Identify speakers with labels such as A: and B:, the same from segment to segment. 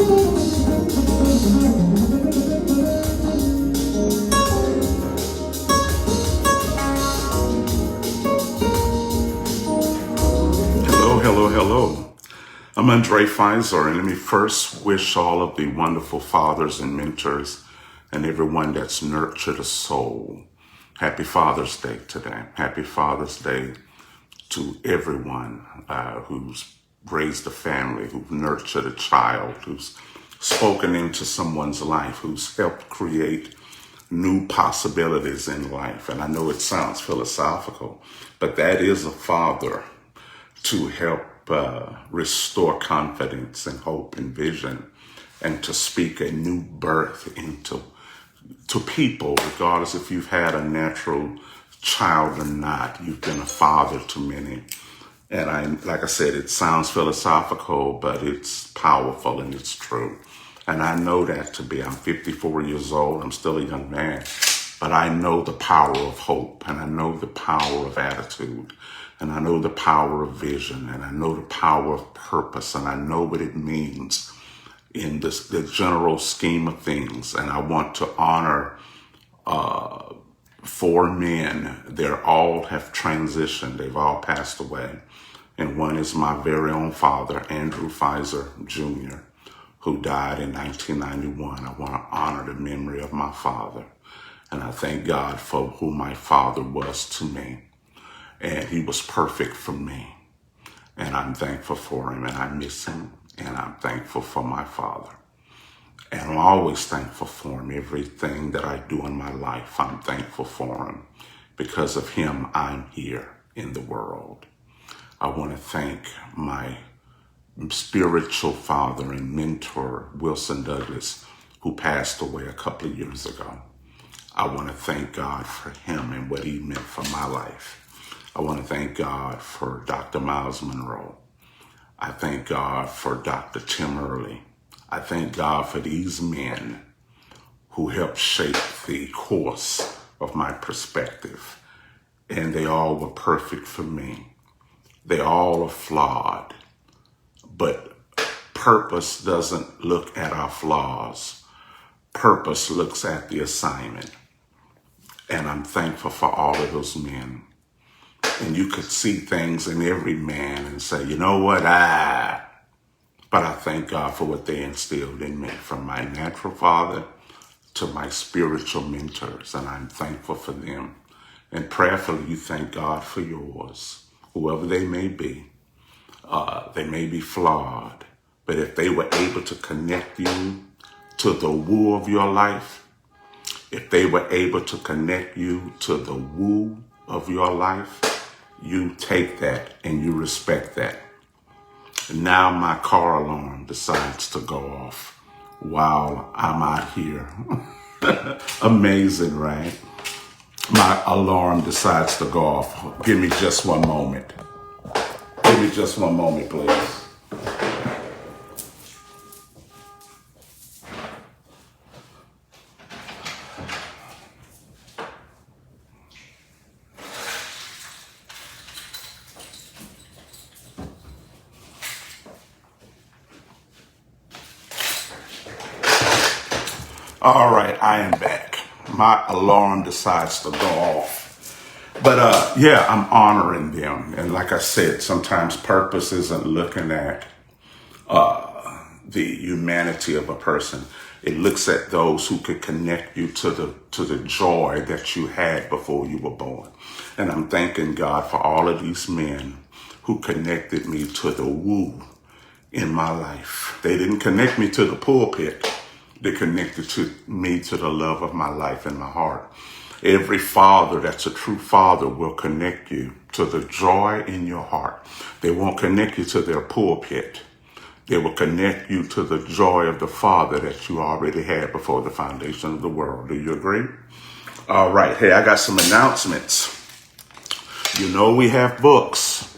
A: Hello, hello, hello. I'm Undrai Fizer, and let me first wish all of the wonderful fathers and mentors and everyone that's nurtured a soul. Happy Father's Day today. Happy Father's Day to everyone who's raised a family, who's nurtured a child, who's spoken into someone's life, who's helped create new possibilities in life. And I know it sounds philosophical, but that is a father to help restore confidence and hope and vision and to speak a new birth into people, regardless if you've had a natural child or not. You've been a father to many. And like I said, it sounds philosophical, but it's powerful and it's true. And I know that to be. I'm 54 years old. I'm still a young man. But I know the power of hope, and I know the power of attitude, and I know the power of vision, and I know the power of purpose, and I know what it means in the general scheme of things. And I want to honor four men. They're all have transitioned. They've all passed away. And one is my very own father, Andrew Fizer Jr., who died in 1991. I want to honor the memory of my father. And I thank God for who my father was to me. And he was perfect for me. And I'm thankful for him, and I miss him. And I'm thankful for my father. And I'm always thankful for him. Everything that I do in my life, I'm thankful for him. Because of him, I'm here in the world. I want to thank my spiritual father and mentor, Wilson Douglas, who passed away a couple of years ago. I want to thank God for him and what he meant for my life. I want to thank God for Dr. Miles Monroe. I thank God for Dr. Tim Early. I thank God for these men who helped shape the course of my perspective. And they all were perfect for me. They all are flawed. But purpose doesn't look at our flaws. Purpose looks at the assignment. And I'm thankful for all of those men. And you could see things in every man and say, you know what, but I thank God for what they instilled in me, from my natural father to my spiritual mentors. And I'm thankful for them. And prayerfully, you thank God for yours, whoever they may be. They may be flawed, but if they were able to connect you to the woo of your life, if they were able to connect you to the woo of your life, you take that and you respect that. Now my car alarm decides to go off while I'm out here. Amazing, right? My alarm decides to go off. Give me just one moment. Give me just one moment, please. All right, I am back. My alarm decides to go off. But yeah, I'm honoring them. And like I said, sometimes purpose isn't looking at the humanity of a person. It looks at those who could connect you to the joy that you had before you were born. And I'm thanking God for all of these men who connected me to the woo in my life. They didn't connect me to the pulpit. They connected me to the love of my life and my heart. Every father that's a true father will connect you to the joy in your heart. They won't connect you to their pulpit. They will connect you to the joy of the Father that you already had before the foundation of the world. Do you agree? All right. Hey, I got some announcements. You know we have books.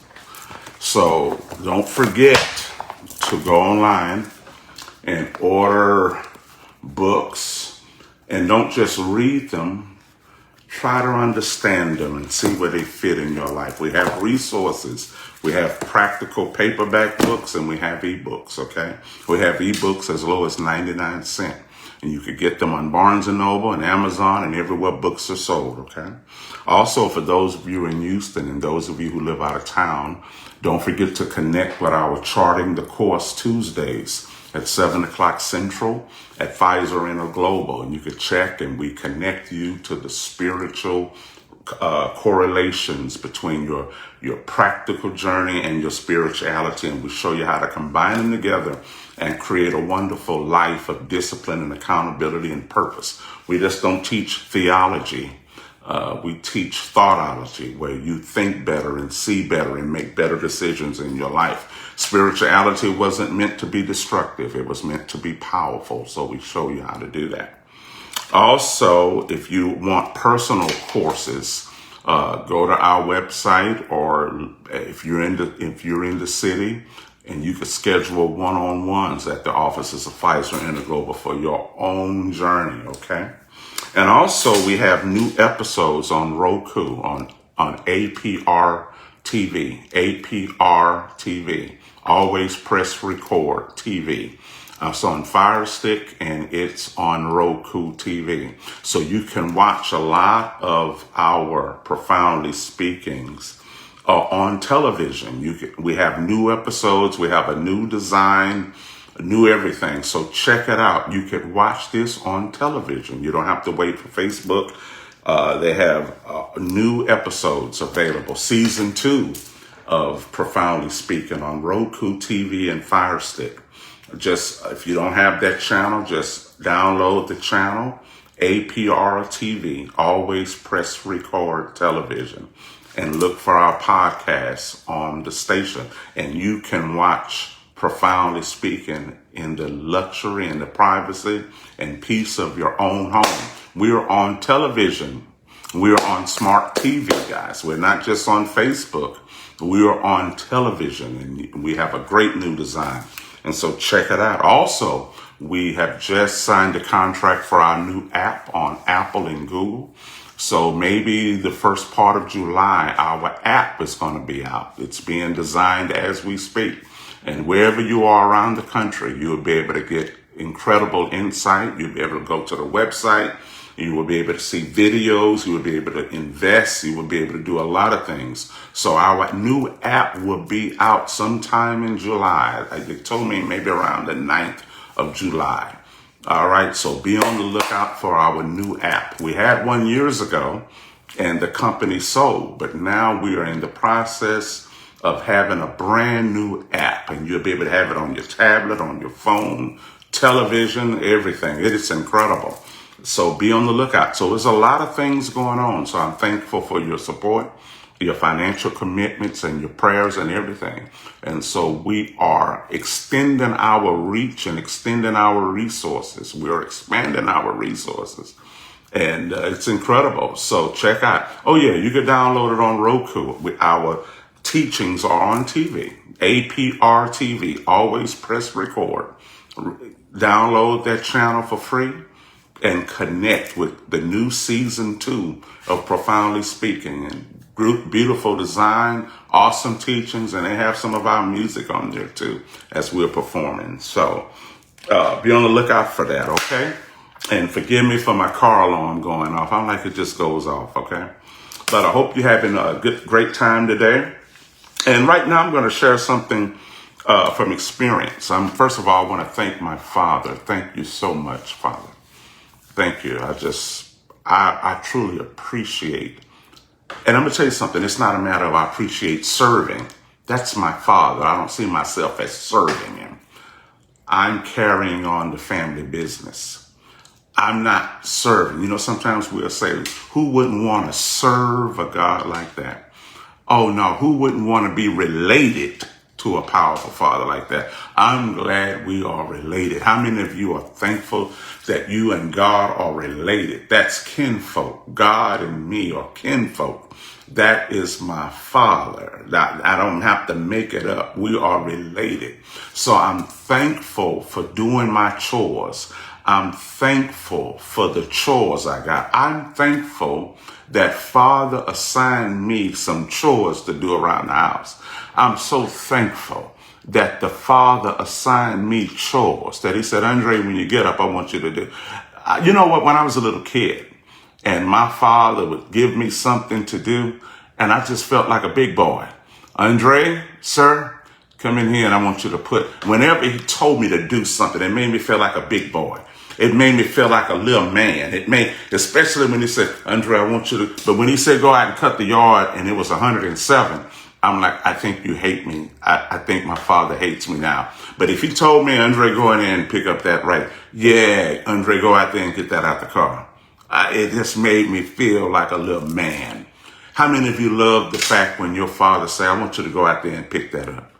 A: So don't forget to go online and order books. And don't just read them. Try to understand them and see where they fit in your life. We have resources. We have practical paperback books and we have ebooks, okay? We have ebooks as low as 99 cents. And you could get them on Barnes & Noble and Amazon and everywhere books are sold, okay? Also, for those of you in Houston and those of you who live out of town, don't forget to connect with our Charting the Course Tuesdays at 7 o'clock Central at Fizer Global. And you can check and we connect you to the spiritual correlations between your practical journey and your spirituality. And we show you how to combine them together and create a wonderful life of discipline and accountability and purpose. We just don't teach theology. We teach thoughtology, where you think better and see better and make better decisions in your life. Spirituality wasn't meant to be destructive. It was meant to be powerful. So we show you how to do that. Also, if you want personal courses, go to our website, or if you're in the city, and you can schedule one-on-ones at the offices of Fizer Global for your own journey, okay? And also, we have new episodes on Roku, on APR TV, Always Press Record TV. It's on Fire Stick and it's on Roku TV. So you can watch a lot of our Profoundly Speakings on television. We have new episodes, we have a new design, new everything. So check it out. You can watch this on television. You don't have to wait for Facebook. They have new episodes available. Season 2 of Profoundly Speaking on Roku TV and Fire Stick. Just, if you don't have that channel, just download the channel, APR TV, Always Press Record Television, and look for our podcasts on the station. And you can watch Profoundly Speaking in the luxury and the privacy and peace of your own home. We're on television. We're on smart TV, guys. We're not just on Facebook. We are on television, and we have a great new design. And so check it out. Also, we have just signed a contract for our new app on Apple and Google. So maybe the first part of July, our app is going to be out. It's being designed as we speak. And wherever you are around the country, you'll be able to get incredible insight. You'll be able to go to the website. You will be able to see videos. You will be able to invest. You will be able to do a lot of things. So our new app will be out sometime in July. They told me maybe around the 9th of July. All right. So be on the lookout for our new app. We had one years ago and the company sold, but now we are in the process of having a brand new app, and you'll be able to have it on your tablet, on your phone, television, everything. It is incredible. So be on the lookout. So there's a lot of things going on. So I'm thankful for your support, your financial commitments, and your prayers and everything. And so we are extending our reach and extending our resources. We're expanding our resources. And it's incredible. So check out. Oh, yeah, you can download it on Roku. Our teachings are on TV. APR TV, Always Press Record. Download that channel for free and connect with the new season 2 of Profoundly Speaking. And beautiful design, awesome teachings, and they have some of our music on there too as we're performing. So be on the lookout for that, okay? And forgive me for my car alarm going off. I'm like, it just goes off, okay? But I hope you're having a great time today. And right now I'm going to share something from experience. First of all, I want to thank my father. Thank you so much, Father. Thank you. I truly appreciate. And I'm going to tell you something. It's not a matter of I appreciate serving. That's my father. I don't see myself as serving him. I'm carrying on the family business. I'm not serving. You know, sometimes we'll say, who wouldn't want to serve a God like that? Oh, no, who wouldn't want to be related to a powerful Father like that? I'm glad we are related. How many of you are thankful that you and God are related? That's kinfolk. God and me are kinfolk. That is my Father. I don't have to make it up. We are related. So I'm thankful for doing my chores. I'm thankful for the chores I got. I'm thankful that Father assigned me some chores to do around the house. I'm so thankful that the Father assigned me chores, that he said, Undrai, when you get up, I want you to do. You know what? When I was a little kid and my father would give me something to do, and I just felt like a big boy. Undrai, sir, come in here and I want you to whenever he told me to do something, it made me feel like a big boy. It made me feel like a little man. Especially when he said, Undrai, I want you to, but when he said, go out and cut the yard and it was 107, I'm like, I think you hate me. I think my father hates me now. But if he told me, Undrai, go in there and pick up that right. Yeah, Undrai, go out there and get that out the car. It just made me feel like a little man. How many of you love the fact when your father say, I want you to go out there and pick that up?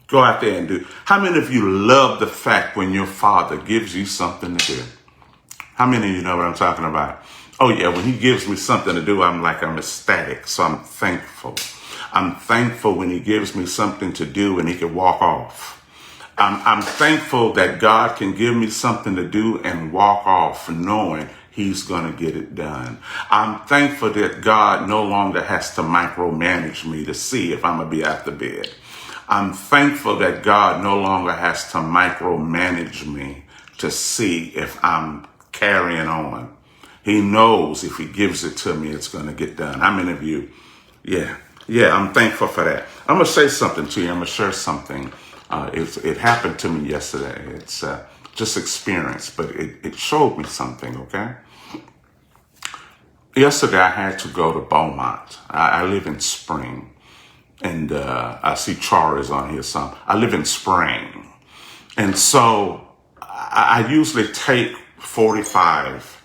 A: Go out there and do. How many of you love the fact when your father gives you something to do? How many of you know what I'm talking about? Oh yeah, when he gives me something to do, I'm ecstatic. So I'm thankful. I'm thankful when he gives me something to do and he can walk off. I'm thankful that God can give me something to do and walk off knowing he's going to get it done. I'm thankful that God no longer has to micromanage me to see if I'm going to be out the bed. I'm thankful that God no longer has to micromanage me to see if I'm carrying on. He knows if he gives it to me, it's going to get done. How many of you? Yeah, I'm thankful for that. I'm going to say something to you. I'm going to share something. It happened to me yesterday. It's just experience, but it showed me something, okay? Yesterday, I had to go to Beaumont. I live in Spring, and I see Chara's on here some. I live in Spring, and so I usually take 45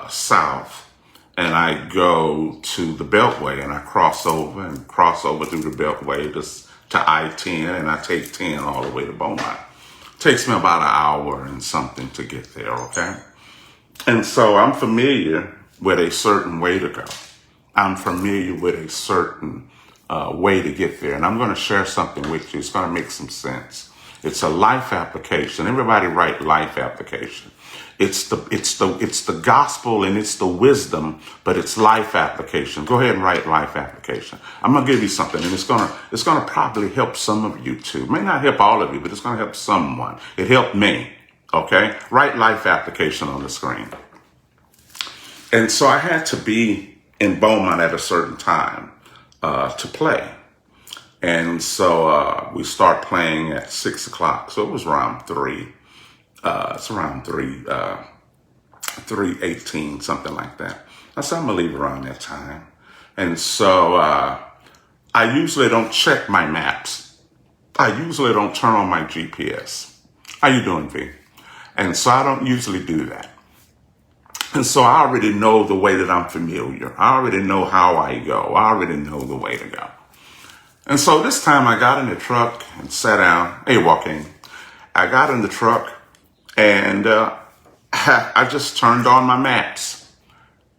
A: south, and I go to the Beltway, and I cross over through the Beltway to I-10, and I take 10 all the way to Beaumont. Takes me about an hour and something to get there, okay? And so I'm familiar with a certain way to go. I'm familiar with a certain way to get there. And I'm going to share something with you. It's going to make some sense. It's a life application. Everybody write life application. It's the gospel and it's the wisdom, but it's life application. Go ahead and write life application. I'm going to give you something, and it's going to probably help some of you too. It may not help all of you, but it's going to help someone. It helped me. Okay? Write life application on the screen. And so I had to be in Beaumont at a certain time to play. And so we start playing at 6 o'clock. So it was around 3. It's around 3:18, something like that. I said, I'm going to leave around that time. And so I usually don't check my maps. I usually don't turn on my GPS. How you doing, V? And so I don't usually do that. And so I already know the way that I'm familiar. I already know how I go. I already know the way to go. And so this time I got in the truck and sat down. Hey, Joaquin. I got in the truck and I just turned on my maps.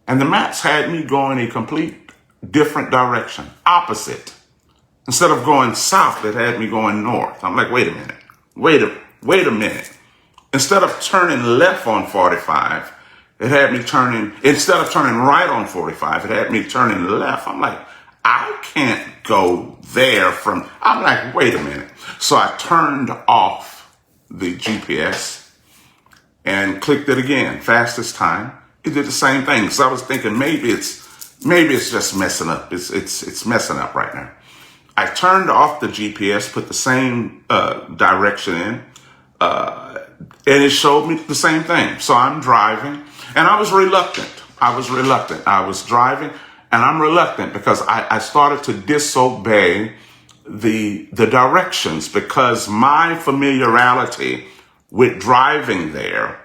A: And the maps had me going a complete different direction, opposite. Instead of going south, it had me going north. I'm like, wait a minute. Wait a minute. Instead of turning left on 45, it had me instead of turning right on 45, it had me turning left. I'm like, I can't go there I'm like, wait a minute. So I turned off the GPS and clicked it again, fastest time. It did the same thing. So I was thinking maybe it's just messing up. It's messing up right now. I turned off the GPS, put the same direction in, and it showed me the same thing. So I'm driving, and I was reluctant. I was driving, and I'm reluctant because I started to disobey the directions because my familiarity with driving there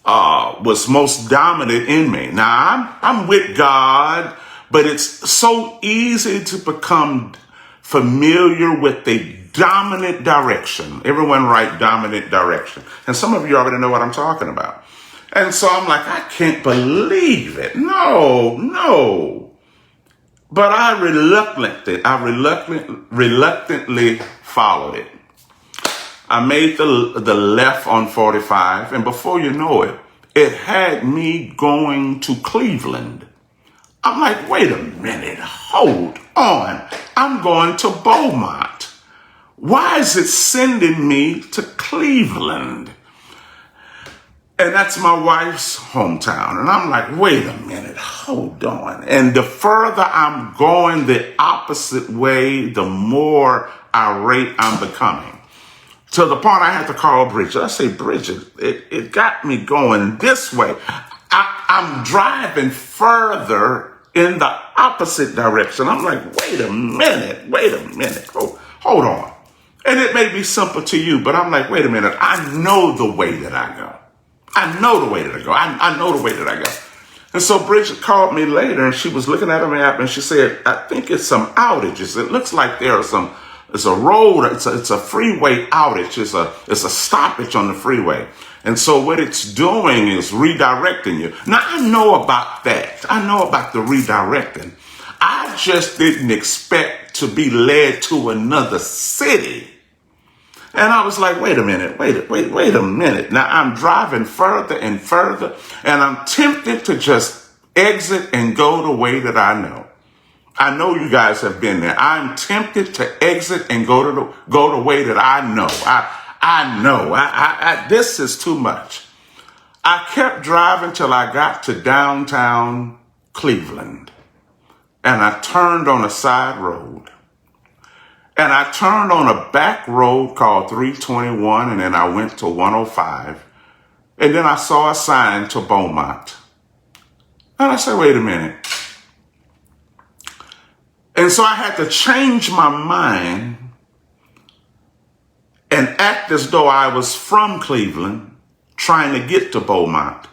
A: was most dominant in me. Now, I'm with God, but it's so easy to become familiar with the dominant direction. Everyone write dominant direction. And some of you already know what I'm talking about. And so I'm like, I can't believe it. No. But I reluctantly followed it. I made the left on 45, and before you know it, it had me going to Cleveland. I'm like, wait a minute, hold on. I'm going to Beaumont. Why is it sending me to Cleveland? And that's my wife's hometown. And I'm like, wait a minute, hold on. And the further I'm going the opposite way, the more irate I'm becoming. To the point I had to call Bridget. I say, Bridget, it got me going this way. I'm driving further in the opposite direction. I'm like, wait a minute. Hold on. And it may be simple to you, but I'm like, wait a minute. I know the way that I go. I know the way that I go. And so Bridget called me later, and she was looking at her map, and she said, I think it's some outages. It looks like there are some. It's a road. It's a freeway outage. It's a stoppage on the freeway. And so what it's doing is redirecting you. Now, I know about that. I know about the redirecting. I just didn't expect to be led to another city. And I was like, wait a minute. Now I'm driving further and further, and I'm tempted to just exit and go the way that I know. I know you guys have been there. I'm tempted to exit and go the way that I know. I know. This is too much. I kept driving till I got to downtown Cleveland, and I turned on a side road. And I turned on a back road called 321, and then I went to 105. And then I saw a sign to Beaumont. And I said, wait a minute. And so I had to change my mind and act as though I was from Cleveland trying to get to Beaumont,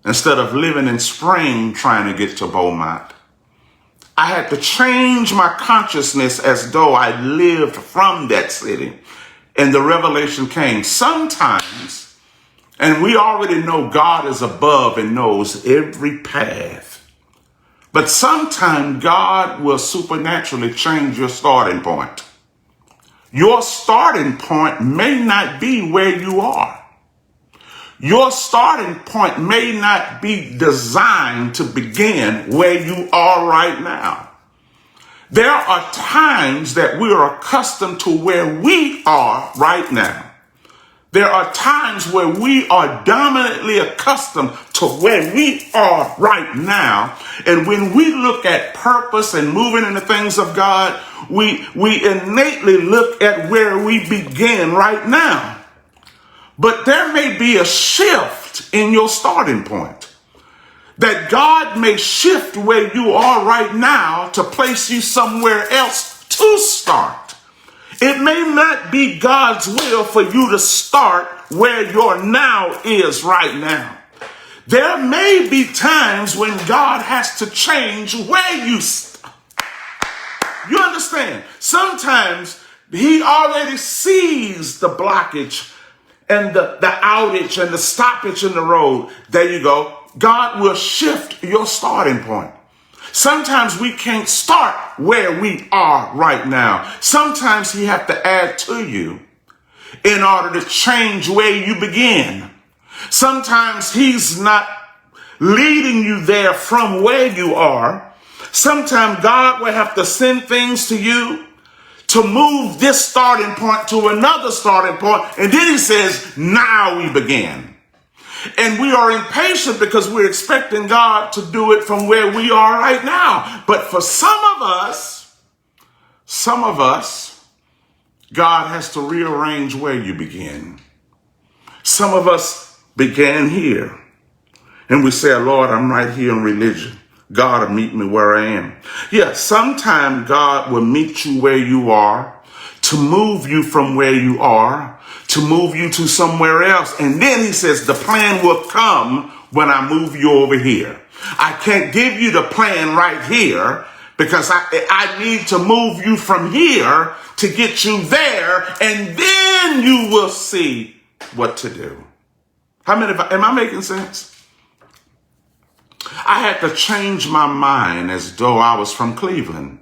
A: instead of living in Spring trying to get to Beaumont. I had to change my consciousness as though I lived from that city. And the revelation came. Sometimes, and we already know God is above and knows every path, but sometimes God will supernaturally change your starting point. Your starting point may not be where you are. Your starting point may not be designed to begin where you are right now. There are times that we are accustomed to where we are right now. There are times where we are dominantly accustomed to where we are right now. And when we look at purpose and moving in the things of God, we innately look at where we begin right now. But there may be a shift in your starting point, that God may shift where you are right now to place you somewhere else to start. It may not be God's will for you to start where your now is right now. There may be times when God has to change where you start. You understand? Sometimes he already sees the blockage and the outage and the stoppage in the road. There you go. God will shift your starting point. Sometimes we can't start where we are right now. Sometimes he has to add to you in order to change where you begin. Sometimes he's not leading you there from where you are. Sometimes God will have to send things to you to move this starting point to another starting point. And then he says, now we begin. And we are impatient because we're expecting God to do it from where we are right now. But for some of us, God has to rearrange where you begin. Some of us began here. And we say, Lord, I'm right here in religion. God will meet me where I am. Yeah, sometime God will meet you where you are to move you from where you are, to move you to somewhere else. And then he says, the plan will come when I move you over here. I can't give you the plan right here because I need to move you from here to get you there. And then you will see what to do. Am I making sense? I had to change my mind as though I was from Cleveland.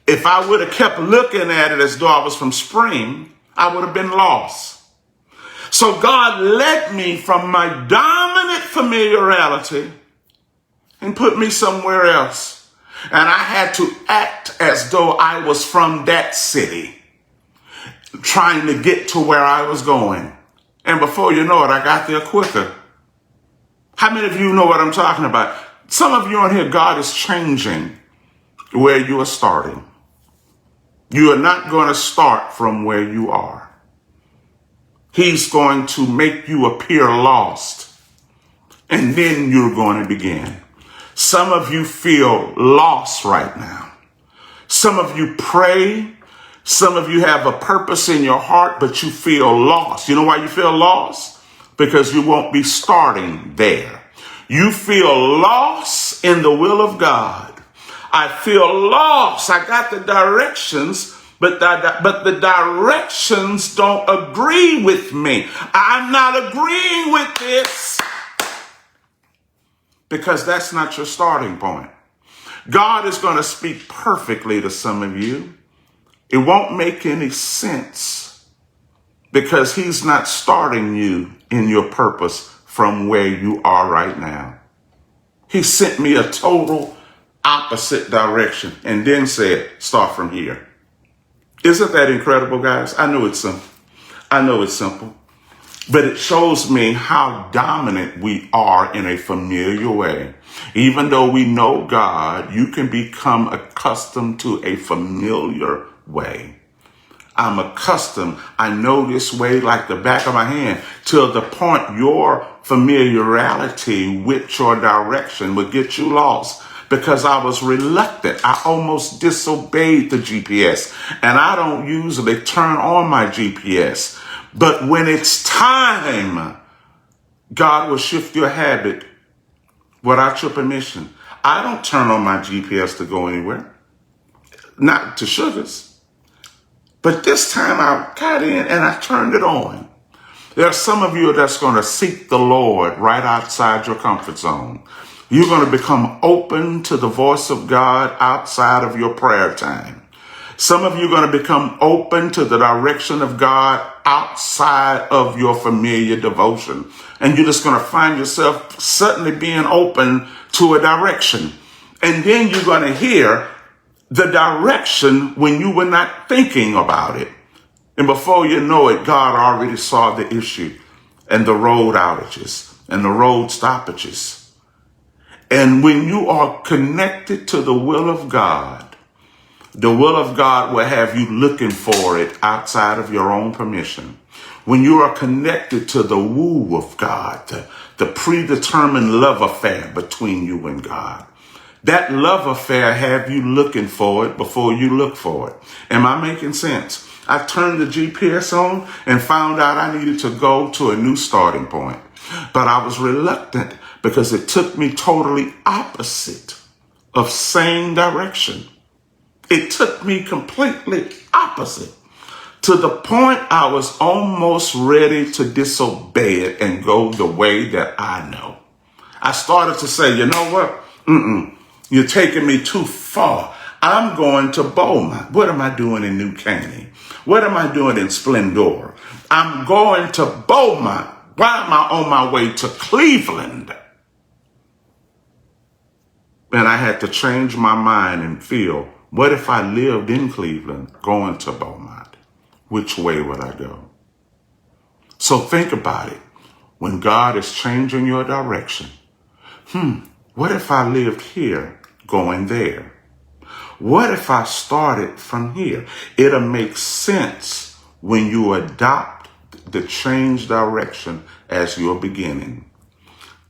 A: If I would have kept looking at it as though I was from Spring, I would have been lost. So God led me from my dominant familiarity and put me somewhere else. And I had to act as though I was from that city, trying to get to where I was going. And before you know it, I got there quicker. How many of you know what I'm talking about? Some of you on here, God is changing where you are starting. You are not going to start from where you are. He's going to make you appear lost, and then you're going to begin. Some of you feel lost right now. Some of you pray. Some of you have a purpose in your heart, but you feel lost. You know why you feel lost? Because you won't be starting there. You feel lost in the will of God. I feel lost. I got the directions, but the directions don't agree with me. I'm not agreeing with this, because that's not your starting point. God is going to speak perfectly to some of you. It won't make any sense, because he's not starting you in your purpose from where you are right now. He sent me a total opposite direction and then said, start from here. Isn't that incredible, guys? I know it's simple. I know it's simple, but it shows me how dominant we are in a familiar way. Even though we know God, you can become accustomed to a familiar way. I'm accustomed. I know this way like the back of my hand, till the point your familiarity with your direction would get you lost, because I was reluctant. I almost disobeyed the GPS, and I don't usually turn on my GPS. But when it's time, God will shift your habit without your permission. I don't turn on my GPS to go anywhere, not to Sugars. But this time I got in and I turned it on. There are some of you that's going to seek the Lord right outside your comfort zone. You're going to become open to the voice of God outside of your prayer time. Some of you are going to become open to the direction of God outside of your familiar devotion. And you're just going to find yourself suddenly being open to a direction. And then you're going to hear the direction when you were not thinking about it. And before you know it, God already saw the issue and the road outages and the road stoppages. And when you are connected to the will of God, the will of God will have you looking for it outside of your own permission. When you are connected to the woo of God, the predetermined love affair between you and God, that love affair have you looking for it before you look for it. Am I making sense? I turned the GPS on and found out I needed to go to a new starting point. But I was reluctant because it took me totally opposite of same direction. It took me completely opposite, to the point I was almost ready to disobey it and go the way that I know. I started to say, you know what? You're taking me too far. I'm going to Beaumont. What am I doing in New Caney? What am I doing in Splendora? I'm going to Beaumont. Why am I on my way to Cleveland? And I had to change my mind and feel, what if I lived in Cleveland going to Beaumont? Which way would I go? So think about it. When God is changing your direction, what if I lived here going there? What if I started from here? It'll make sense when you adopt the change direction as your beginning.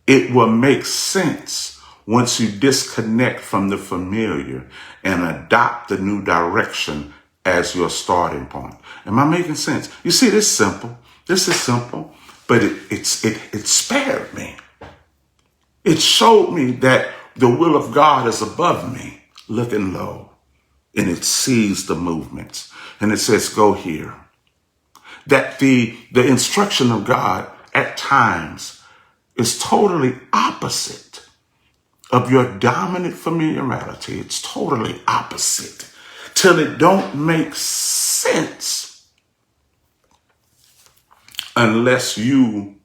A: It will make sense once you disconnect from the familiar and adopt the new direction as your starting point. Am I making sense? You see, this is simple. This is simple, but it spared me. It showed me that the will of God is above me, looking low, and it sees the movements, and it says, go here. That the instruction of God at times is totally opposite of your dominant familiarity. It's totally opposite till it don't make sense unless you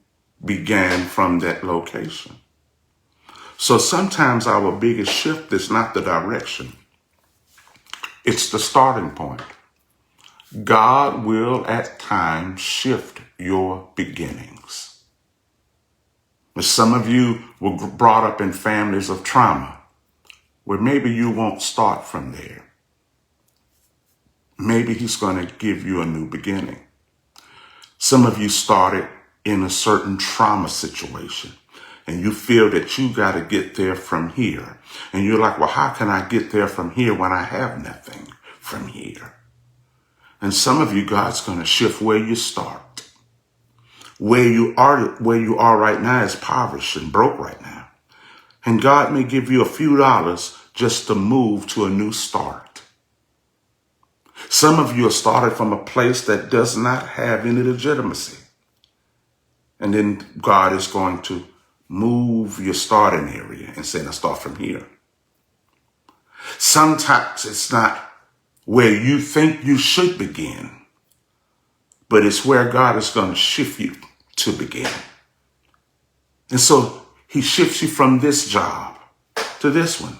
A: began from that location. So sometimes our biggest shift is not the direction. It's the starting point. God will at times shift your beginnings. Some of you were brought up in families of trauma where maybe you won't start from there. Maybe he's going to give you a new beginning. Some of you started in a certain trauma situation and you feel that you got to get there from here. And you're like, well, how can I get there from here when I have nothing from here? And some of you, God's going to shift where you start. Where you are right now is impoverished and broke right now. And God may give you a few dollars just to move to a new start. Some of you are started from a place that does not have any legitimacy. And then God is going to move your starting area and say, now start from here. Sometimes it's not where you think you should begin, but it's where God is going to shift you to begin. And so he shifts you from this job to this one.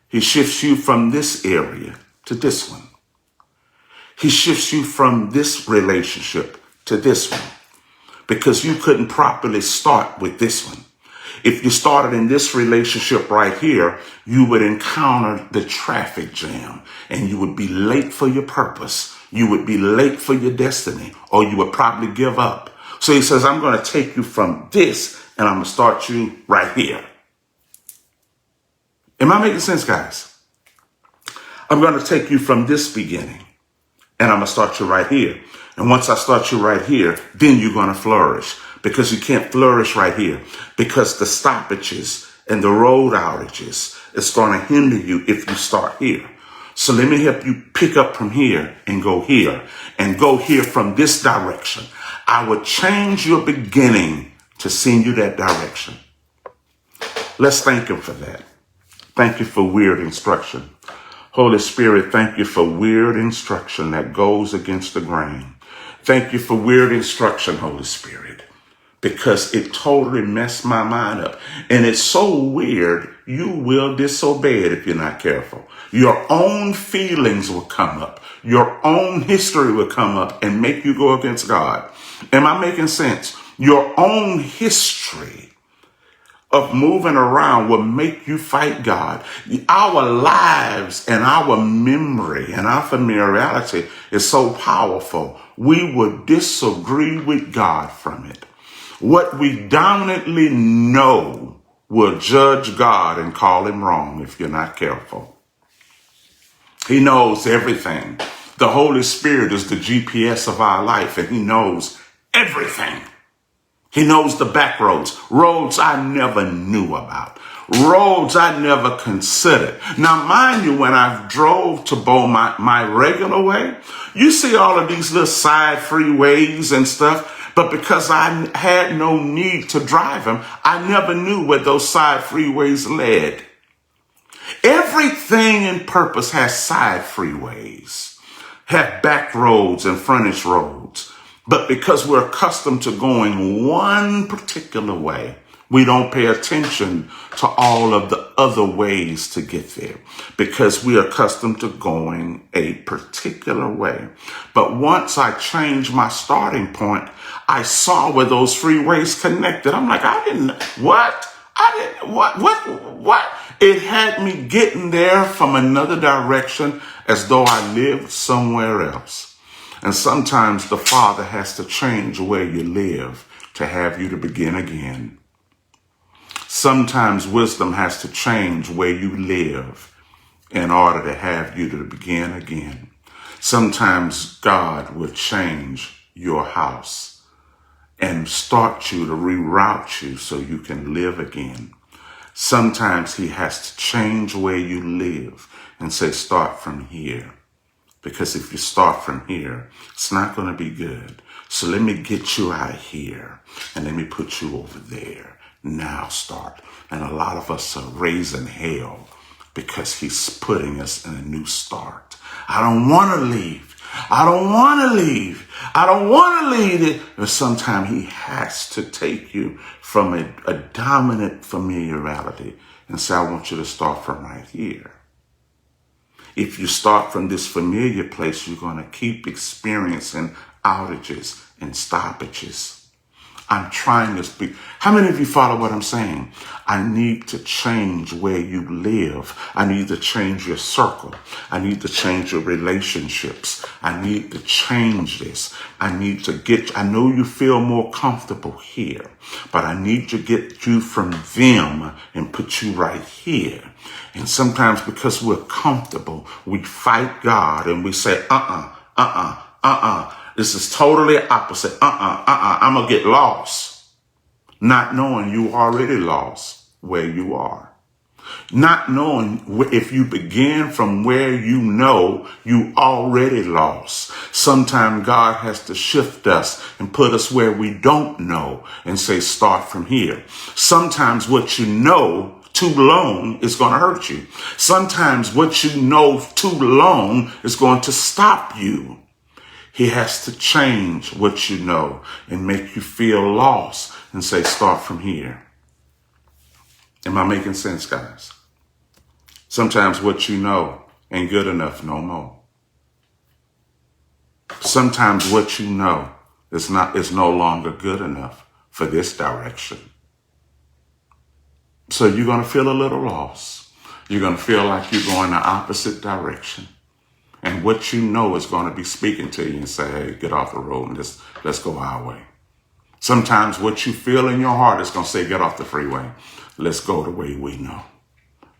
A: He shifts you from this area to this one. He shifts you from this relationship to this one because you couldn't properly start with this one. If you started in this relationship right here, you would encounter the traffic jam and you would be late for your purpose. You would be late for your destiny, or you would probably give up. So he says, I'm going to take you from this and I'm going to start you right here. Am I making sense, guys? I'm going to take you from this beginning and I'm going to start you right here. And once I start you right here, then you're going to flourish, because you can't flourish right here because the stoppages and the road outages is going to hinder you if you start here. So let me help you pick up from here and go here from this direction. I will change your beginning to send you that direction. Let's thank him for that. Thank you for weird instruction. Holy Spirit, thank you for weird instruction that goes against the grain. Thank you for weird instruction, Holy Spirit, because it totally messed my mind up. And it's so weird, you will disobey it if you're not careful. Your own feelings will come up. Your own history will come up and make you go against God. Am I making sense? Your own history of moving around will make you fight God. Our lives and our memory and our familiarity is so powerful. We would disagree with God from it. What we dominantly know will judge God and call him wrong if you're not careful. He knows everything. The Holy Spirit is the GPS of our life, and he knows everything. He knows the back roads I never knew about, roads I never considered. Now, mind you, when I drove to Bow my regular way, you see all of these little side freeways and stuff, but because I had no need to drive them, I never knew where those side freeways led. Everything in purpose has side freeways, have back roads and frontage roads. But because we're accustomed to going one particular way, we don't pay attention to all of the other ways to get there because we are accustomed to going a particular way. But once I changed my starting point, I saw where those freeways connected. I'm like, what? It had me getting there from another direction as though I lived somewhere else. And sometimes the Father has to change where you live to have you to begin again. Sometimes wisdom has to change where you live in order to have you to begin again. Sometimes God will change your house and start you to reroute you so you can live again. Sometimes he has to change where you live and say, start from here. Because if you start from here, it's not going to be good. So let me get you out of here and let me put you over there. Now start. And a lot of us are raising hell because he's putting us in a new start. I don't want to leave. I don't want to leave. I don't want to leave it. But sometimes he has to take you from a dominant familiarity and say, I want you to start from right here. If you start from this familiar place, you're going to keep experiencing outages and stoppages. I'm trying to speak. How many of you follow what I'm saying? I need to change where you live. I need to change your circle. I need to change your relationships. I need to change this. I know you feel more comfortable here, but I need to get you from them and put you right here. And sometimes because we're comfortable, we fight God and we say, this is totally opposite. I'm going to get lost. Not knowing you already lost where you are. Not knowing if you begin from where you know you already lost. Sometimes God has to shift us and put us where we don't know and say, start from here. Sometimes what you know too long is going to hurt you. Sometimes what you know too long is going to stop you. He has to change what you know and make you feel lost and say, start from here. Am I making sense, guys? Sometimes what you know ain't good enough no more. Sometimes what you know is no longer good enough for this direction. So you're going to feel a little lost. You're going to feel like you're going the opposite direction. And what you know is going to be speaking to you and say, hey, get off the road and let's go our way. Sometimes what you feel in your heart is going to say, get off the freeway. Let's go the way we know.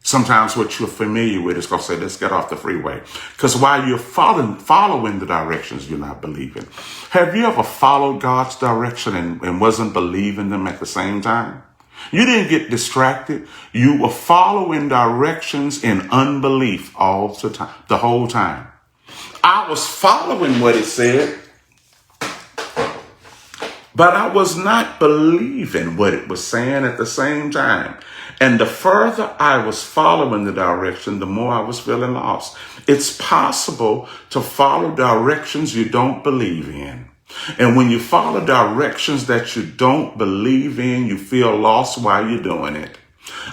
A: Sometimes what you're familiar with is going to say, let's get off the freeway. Because while you're following the directions, you're not believing. Have you ever followed God's direction and wasn't believing them at the same time? You didn't get distracted. You were following directions in unbelief all the time, the whole time. I was following what it said, but I was not believing what it was saying at the same time. And the further I was following the direction, the more I was feeling lost. It's possible to follow directions you don't believe in. And when you follow directions that you don't believe in, you feel lost while you're doing it.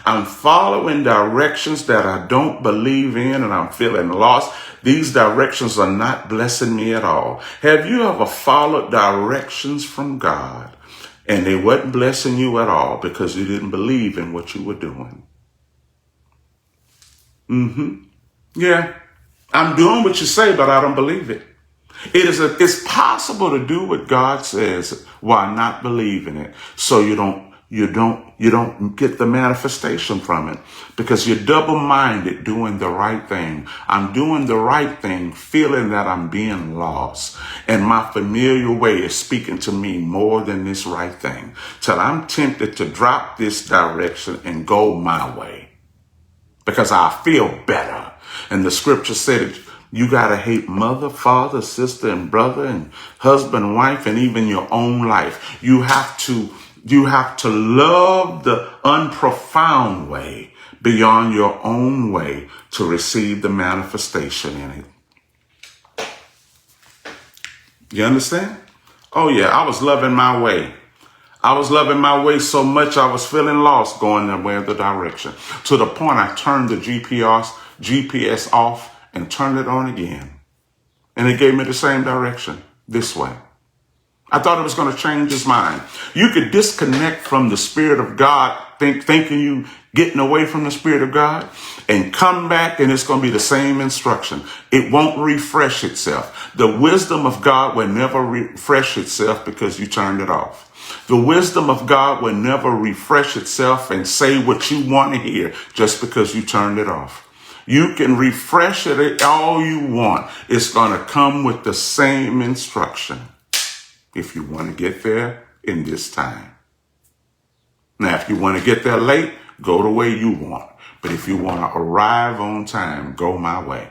A: I'm following directions that I don't believe in and I'm feeling lost. These directions are not blessing me at all. Have you ever followed directions from God and they weren't blessing you at all because you didn't believe in what you were doing? Yeah, I'm doing what you say, but I don't believe it. It's possible to do what God says while not believing it. So you don't get the manifestation from it because you're double-minded doing the right thing. I'm doing the right thing, feeling that I'm being lost. And my familiar way is speaking to me more than this right thing. Till I'm tempted to drop this direction and go my way because I feel better. And the scripture said you got to hate mother, father, sister, and brother, and husband, wife, and even your own life. You have to love the unprofound way beyond your own way to receive the manifestation in it. You understand? Oh yeah, I was loving my way. I was loving my way so much I was feeling lost going the way of the direction. To the point I turned the GPS off and turned it on again. And it gave me the same direction, this way. I thought it was going to change his mind. You could disconnect from the Spirit of God, thinking you getting away from the Spirit of God, and come back and it's going to be the same instruction. It won't refresh itself. The wisdom of God will never refresh itself because you turned it off. The wisdom of God will never refresh itself and say what you want to hear just because you turned it off. You can refresh it all you want. It's going to come with the same instruction if you want to get there in this time. Now, if you want to get there late, go the way you want. But if you want to arrive on time, go my way.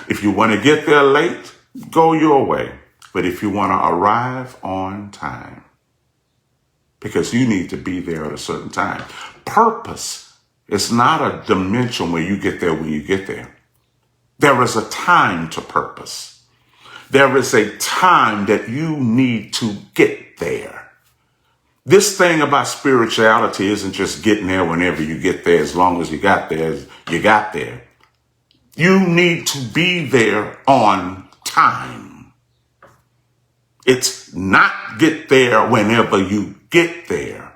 A: If you want to get there late, go your way. But if you want to arrive on time, because you need to be there at a certain time. Purpose is not a dimension where you get there when you get there. There is a time to purpose. There is a time that you need to get there. This thing about spirituality isn't just getting there whenever you get there. As long as you got there, you got there. You need to be there on time. It's not get there whenever you get there.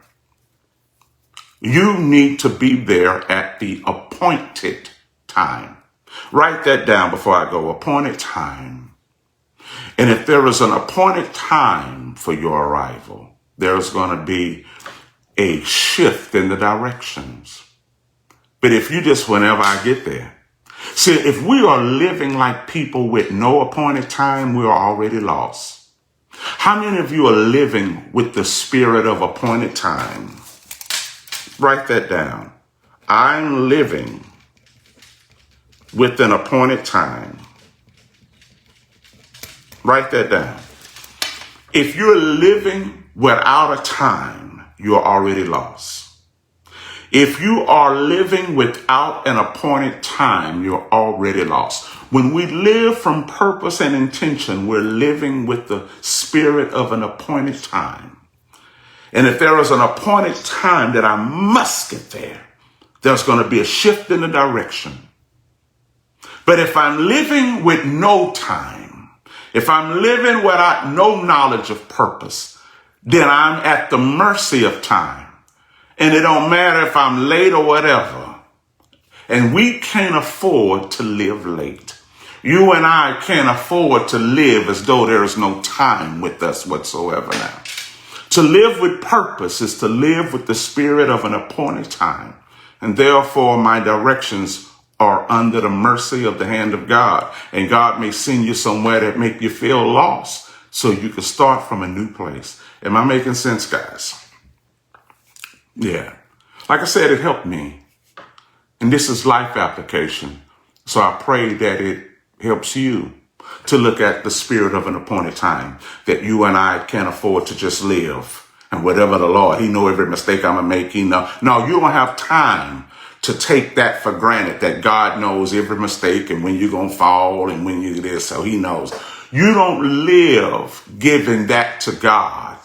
A: You need to be there at the appointed time. Write that down before I go. Appointed time. And if there is an appointed time for your arrival, there's going to be a shift in the directions. But if you just whenever I get there. See, if we are living like people with no appointed time, we are already lost. How many of you are living with the spirit of appointed time? Write that down. I'm living with an appointed time. Write that down. If you're living without a time, you're already lost. If you are living without an appointed time, you're already lost. When we live from purpose and intention, we're living with the spirit of an appointed time. And if there is an appointed time that I must get there, there's going to be a shift in the direction. But if I'm living with no time, if I'm living without no knowledge of purpose, then I'm at the mercy of time. And it don't matter if I'm late or whatever. And we can't afford to live late. You and I can't afford to live as though there is no time with us whatsoever now. To live with purpose is to live with the spirit of an appointed time. And therefore, my directions are under the mercy of the hand of God. And God may send you somewhere that make you feel lost so you can start from a new place. Am I making sense, guys? Yeah. Like I said, it helped me. And this is life application. So I pray that it helps you to look at the spirit of an appointed time, that you and I can't afford to just live. And whatever the Lord, he know every mistake I'm going to make. He know. No, you don't have time to take that for granted, that God knows every mistake and when you're going to fall and when you this. So he knows. You don't live giving that to God.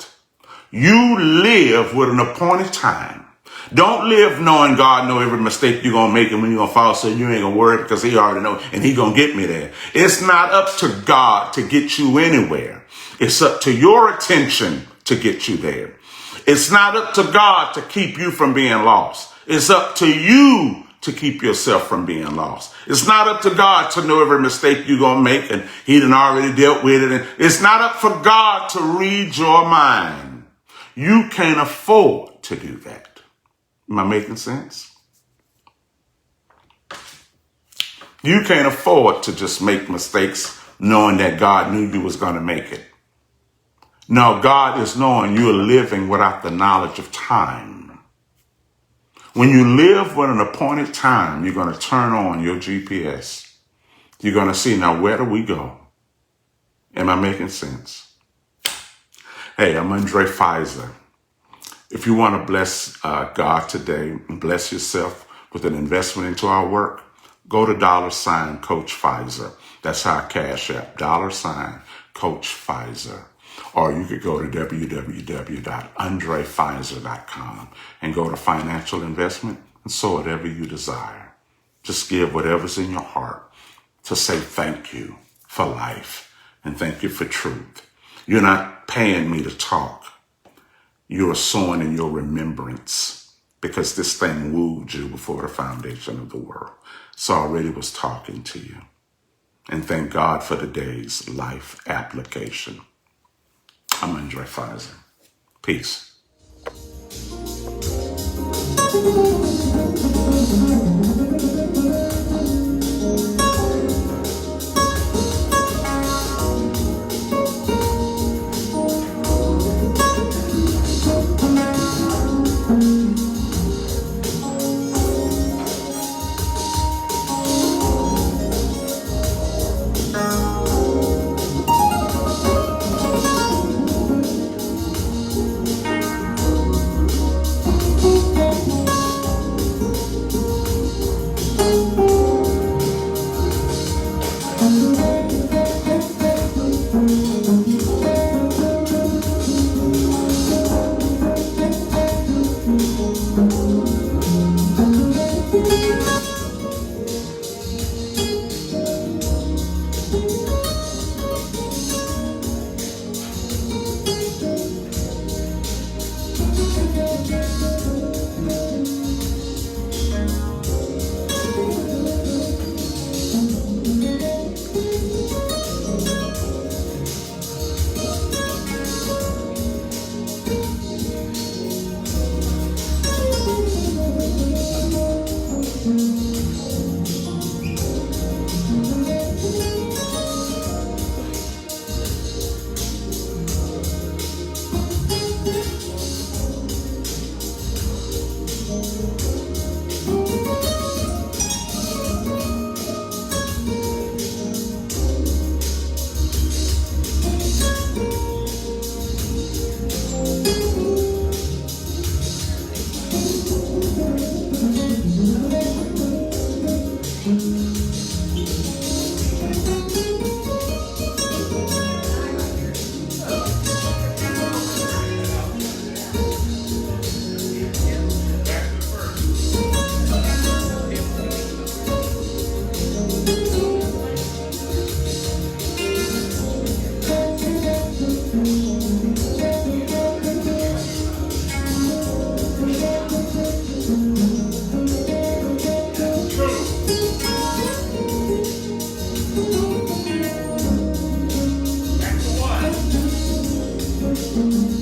A: You live with an appointed time. Don't live knowing God know every mistake you're going to make and when you're going to fall, so you ain't going to worry because he already know and he going to get me there. It's not up to God to get you anywhere. It's up to your attention to get you there. It's not up to God to keep you from being lost. It's up to you to keep yourself from being lost. It's not up to God to know every mistake you're going to make and he done already dealt with it. And it's not up for God to read your mind. You can't afford to do that. Am I making sense? You can't afford to just make mistakes knowing that God knew you was going to make it. No, God is knowing you're living without the knowledge of time. When you live with an appointed time, you're going to turn on your GPS. You're going to see, now where do we go? Am I making sense? Hey, I'm Undrai Fizer. If you want to bless God today and bless yourself with an investment into our work, go to $ Coach Fizer. That's our cash app, $ Coach Fizer. Or you could go to www.undraifizer.com and go to financial investment and sow whatever you desire. Just give whatever's in your heart to say thank you for life and thank you for truth. You're not paying me to talk. You are sowing in your remembrance because this thing wooed you before the foundation of the world. So I already was talking to you. And thank God for today's life application. I'm Undrai Fizer. Peace. One.